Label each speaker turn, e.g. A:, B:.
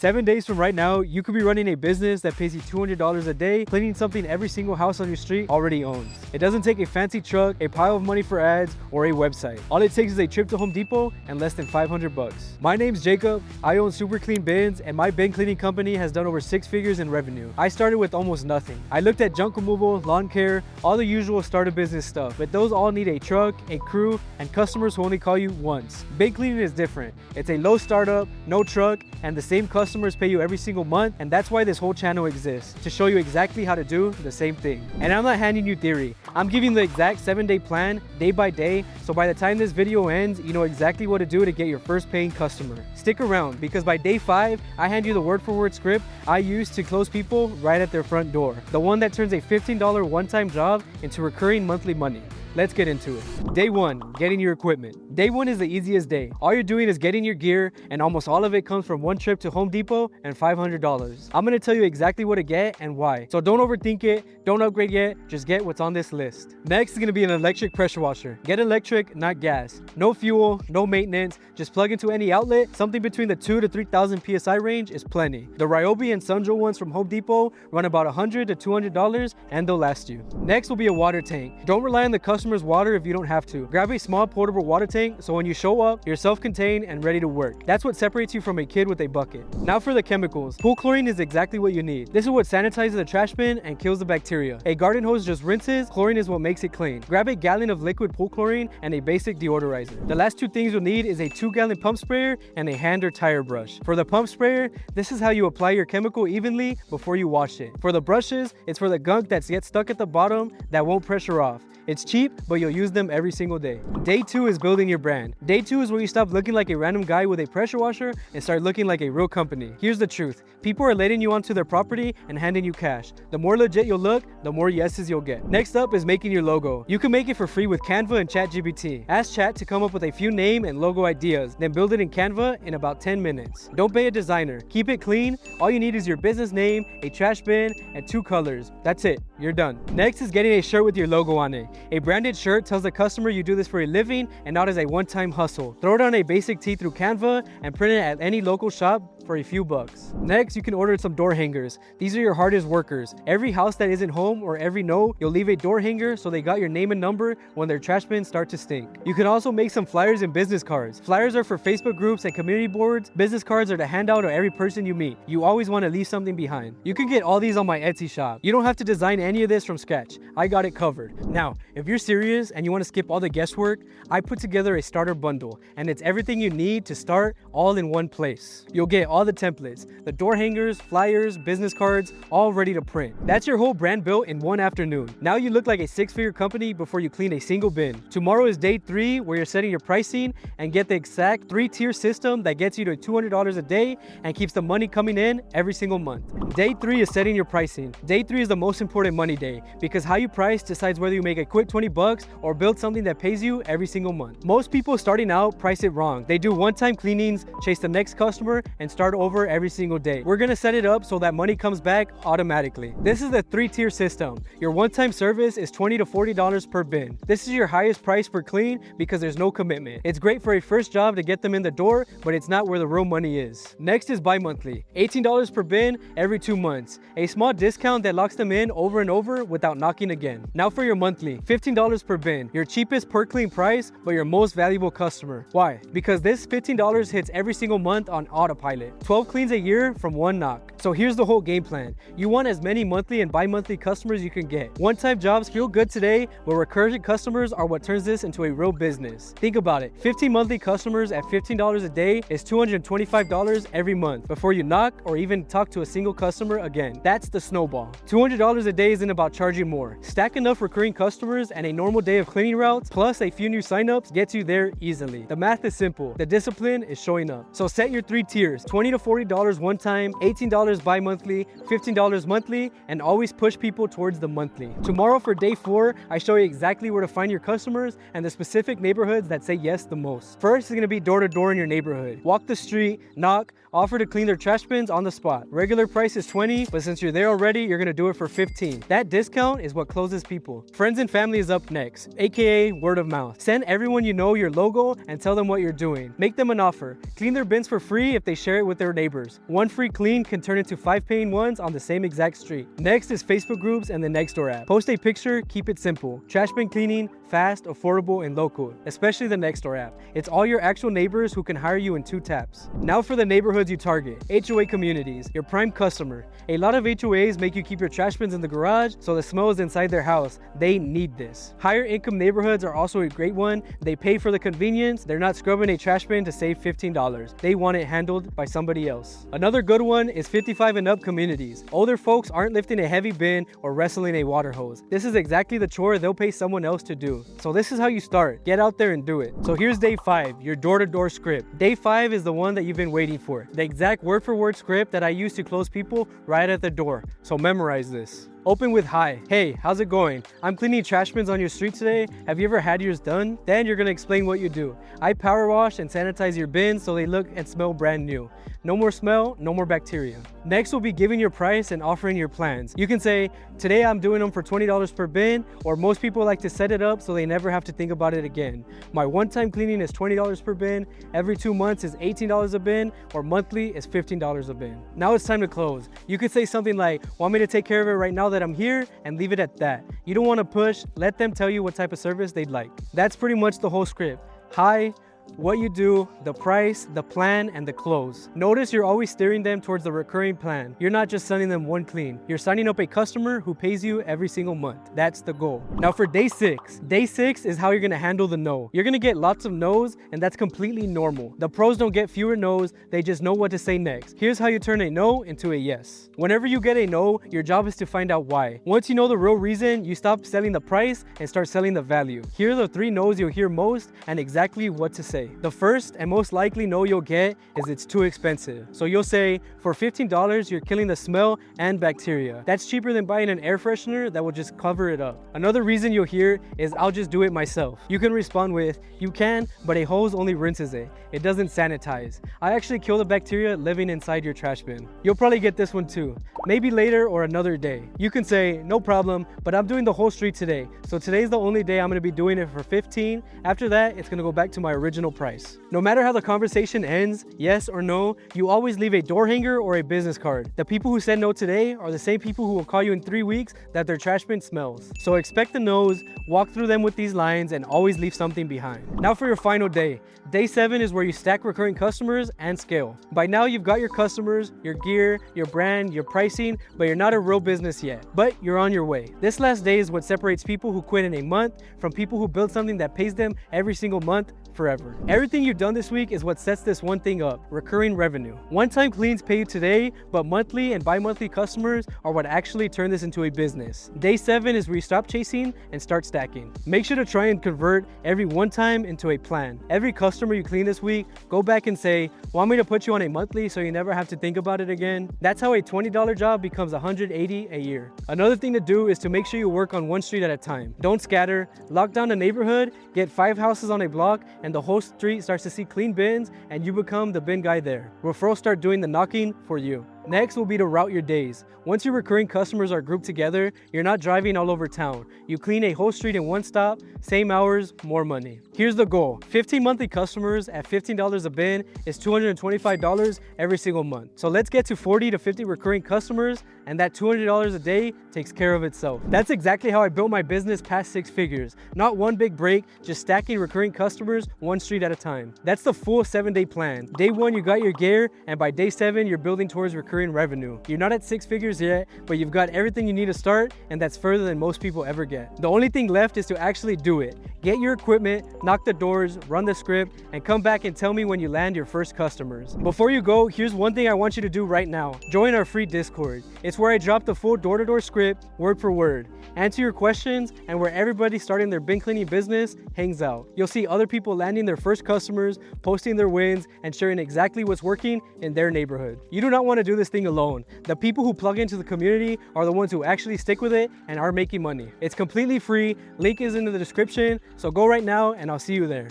A: 7 days from right now, you could be running a business that pays you $200 a day, cleaning something every single house on your street already owns. It doesn't take a fancy truck, a pile of money for ads, or a website. All it takes is a trip to Home Depot and less than 500 bucks. My name's Jacob, I own Super Clean Bins, and my bin cleaning company has done over 6 figures in revenue. I started with almost nothing. I looked at junk removal, lawn care, all the usual startup business stuff, but those all need a truck, a crew, and customers who only call you once. Bin cleaning is different. It's a low startup, no truck, and the same customers pay you every single month, and that's why this whole channel exists, to show you exactly how to do the same thing. And I'm not handing you theory. I'm giving the exact 7-day plan, day by day, so by the time this video ends, you know exactly what to do to get your first paying customer. Stick around, because by day 5, I hand you the word-for-word script I use to close people right at their front door. The one that turns a $15 one-time job into recurring monthly money. Let's get into it. Day 1, getting your equipment. Day 1 is the easiest day. All you're doing is getting your gear, and almost all of it comes from one trip to Home Depot and $500. I'm gonna tell you exactly what to get and why. So don't overthink it, don't upgrade yet, just get what's on this list. Next is gonna be an electric pressure washer. Get electric, not gas. No fuel, no maintenance, just plug into any outlet. Something between the 2,000 to 3,000 PSI range is plenty. The Ryobi and Sunjo ones from Home Depot run about $100 to $200 and they'll last you. Next will be a water tank. Don't rely on the customer's water if you don't have to. Grab a small portable water tank so when you show up, you're self-contained and ready to work. That's what separates you from a kid with a bucket. Now for the chemicals. Pool chlorine is exactly what you need. This is what sanitizes the trash bin and kills the bacteria. A garden hose just rinses, chlorine is what makes it clean. Grab a gallon of liquid pool chlorine and a basic deodorizer. The last 2 things you'll need is a 2-gallon pump sprayer and a hand or tire brush. For the pump sprayer, this is how you apply your chemical evenly before you wash it. For the brushes, it's for the gunk that gets stuck at the bottom that won't pressure off. It's cheap, but you'll use them every single day. Day 2 is building your brand. Day 2 is where you stop looking like a random guy with a pressure washer and start looking like a real company. Here's the truth. People are letting you onto their property and handing you cash. The more legit you'll look, the more yeses you'll get. Next up is making your logo. You can make it for free with Canva and ChatGPT. Ask Chat to come up with a few name and logo ideas, then build it in Canva in about 10 minutes. Don't pay a designer. Keep it clean. All you need is your business name, a trash bin, and 2 colors. That's it. You're done. Next is getting a shirt with your logo on it. A branded shirt tells the customer you do this for a living and not as a one-time hustle. Throw it on a basic tee through Canva and print it at any local shop for a few bucks. Next, you can order some door hangers. These are your hardest workers. Every house that isn't home or every no, you'll leave a door hanger so they got your name and number when their trash bins start to stink. You can also make some flyers and business cards. Flyers are for Facebook groups and community boards. Business cards are to hand out to every person you meet. You always want to leave something behind. You can get all these on my Etsy shop. You don't have to design any of this from scratch. I got it covered. Now, if you're serious and you want to skip all the guesswork, I put together a starter bundle, and it's everything you need to start all in one place. You'll get all the templates, the door hangers, flyers, business cards, all ready to print. That's your whole brand built in one afternoon. Now you look like a 6-figure company before you clean a single bin. Tomorrow is day 3 where you're setting your pricing and get the exact 3-tier system that gets you to $200 a day and keeps the money coming in every single month. Day 3 is setting your pricing. Day 3 is the most important money day because how you price decides whether you make a quick 20 bucks or build something that pays you every single month. Most people starting out price it wrong. They do one-time cleanings, chase the next customer, and start over every single day. We're gonna set it up so that money comes back automatically. This is the 3-tier system. Your one-time service is $20 to $40 per bin. This is your highest price per clean because there's no commitment. It's great for a first job to get them in the door, but it's not where the real money is. Next is bi-monthly. $18 per bin every 2 months. A small discount that locks them in over and over without knocking again. Now for your monthly. $15 per bin. Your cheapest per clean price, but your most valuable customer. Why? Because this $15 hits every single month on autopilot. 12 cleans a year from one knock. So here's the whole game plan. You want as many monthly and bi-monthly customers you can get. One-time jobs feel good today, but recurring customers are what turns this into a real business. Think about it. 15 monthly customers at $15 a day is $225 every month before you knock or even talk to a single customer again. That's the snowball. $200 a day isn't about charging more. Stack enough recurring customers and a normal day of cleaning routes plus a few new signups gets you there easily. The math is simple. The discipline is showing up. So set your 3 tiers. $20 to $40 one time, $18 bi-monthly, $15 monthly, and always push people towards the monthly. Tomorrow for day 4, I show you exactly where to find your customers and the specific neighborhoods that say yes the most. First is going to be door to door in your neighborhood. Walk the street, knock, offer to clean their trash bins on the spot. Regular price is $20, but since you're there already, you're gonna do it for $15. That discount is what closes people. Friends and family is up next, aka word of mouth. Send everyone you know your logo and tell them what you're doing. Make them an offer. Clean their bins for free if they share it with their neighbors. One free clean can turn into 5 paying ones on the same exact street. Next is Facebook groups and the Nextdoor app. Post a picture, keep it simple. Trash bin cleaning, fast, affordable, and local, especially the Nextdoor app. It's all your actual neighbors who can hire you in 2 taps. Now for the neighborhoods you target. HOA communities, your prime customer. A lot of HOAs make you keep your trash bins in the garage so the smell is inside their house. They need this. Higher income neighborhoods are also a great one. They pay for the convenience. They're not scrubbing a trash bin to save $15. They want it handled by somebody else. Another good one is 55 and up communities. Older folks aren't lifting a heavy bin or wrestling a water hose. This is exactly the chore they'll pay someone else to do. So this is how you start. Get out there and do it. So here's day 5, your door-to-door script. Day 5 is the one that you've been waiting for. The exact word-for-word script that I use to close people right at the door. So memorize this. Open with hi. Hey, how's it going? I'm cleaning trash bins on your street today. Have you ever had yours done? Then you're gonna explain what you do. I power wash and sanitize your bins so they look and smell brand new. No more smell, no more bacteria. Next will be giving your price and offering your plans. You can say, today I'm doing them for $20 per bin, or most people like to set it up so they never have to think about it again. My one-time cleaning is $20 per bin, every 2 months is $18 a bin, or monthly is $15 a bin. Now it's time to close. You could say something like, want me to take care of it right now that I'm here, and leave it at that. You don't want to push, let them tell you what type of service they'd like. That's pretty much the whole script. Hi, what you do, the price, the plan, and the close. Notice you're always steering them towards the recurring plan. You're not just sending them one clean. You're signing up a customer who pays you every single month. That's the goal. Now for day 6. Day 6 is how you're gonna handle the no. You're gonna get lots of no's, and that's completely normal. The pros don't get fewer no's, they just know what to say next. Here's how you turn a no into a yes. Whenever you get a no, your job is to find out why. Once you know the real reason, you stop selling the price and start selling the value. Here are the 3 no's you'll hear most and exactly what to say. The first and most likely no you'll get is it's too expensive. So you'll say, for $15, you're killing the smell and bacteria. That's cheaper than buying an air freshener that will just cover it up. Another reason you'll hear is I'll just do it myself. You can respond with, you can, but a hose only rinses it. It doesn't sanitize. I actually kill the bacteria living inside your trash bin. You'll probably get this one too. Maybe later or another day. You can say, no problem, but I'm doing the whole street today. So today's the only day I'm gonna be doing it for $15. After that, it's gonna go back to my original price. No matter how the conversation ends, yes or no, you always leave a door hanger or a business card. The people who said no today are the same people who will call you in 3 weeks that their trash bin smells. So expect the no's, walk through them with these lines, and always leave something behind. Now for your final day. Day 7 is where you stack recurring customers and scale. By now you've got your customers, your gear, your brand, your pricing, but you're not a real business yet. But you're on your way. This last day is what separates people who quit in a month from people who build something that pays them every single month forever. Everything you've done this week is what sets this one thing up, recurring revenue. One-time cleans pay you today, but monthly and bi-monthly customers are what actually turn this into a business. Day 7 is where you stop chasing and start stacking. Make sure to try and convert every one-time into a plan. Every customer you clean this week, go back and say, want me to put you on a monthly so you never have to think about it again? That's how a $20 job becomes $180 a year. Another thing to do is to make sure you work on one street at a time. Don't scatter, lock down the neighborhood, get 5 houses on a block, and the whole street starts to see clean bins, and you become the bin guy there. Referrals start doing the knocking for you. Next will be to route your days. Once your recurring customers are grouped together, you're not driving all over town. You clean a whole street in one stop, same hours, more money. Here's the goal. 15 monthly customers at $15 a bin is $225 every single month. So let's get to 40 to 50 recurring customers, and that $200 a day takes care of itself. That's exactly how I built my business past 6 figures. Not one big break, just stacking recurring customers one street at a time. That's the full 7-day plan. Day 1, you got your gear, and by day 7, you're building towards recurring revenue. You're not at 6 figures yet, but you've got everything you need to start, and that's further than most people ever get. The only thing left is to actually do it. Get your equipment, knock the doors, run the script, and come back and tell me when you land your first customers. Before you go, here's one thing I want you to do right now. Join our free Discord. It's where I drop the full door-to-door script, word for word. Answer your questions, and where everybody starting their bin cleaning business hangs out. You'll see other people landing their first customers, posting their wins, and sharing exactly what's working in their neighborhood. You do not want to do this thing alone. The people who plug into the community are the ones who actually stick with it and are making money. It's completely free. Link is in the description, so go right now and I'll see you there.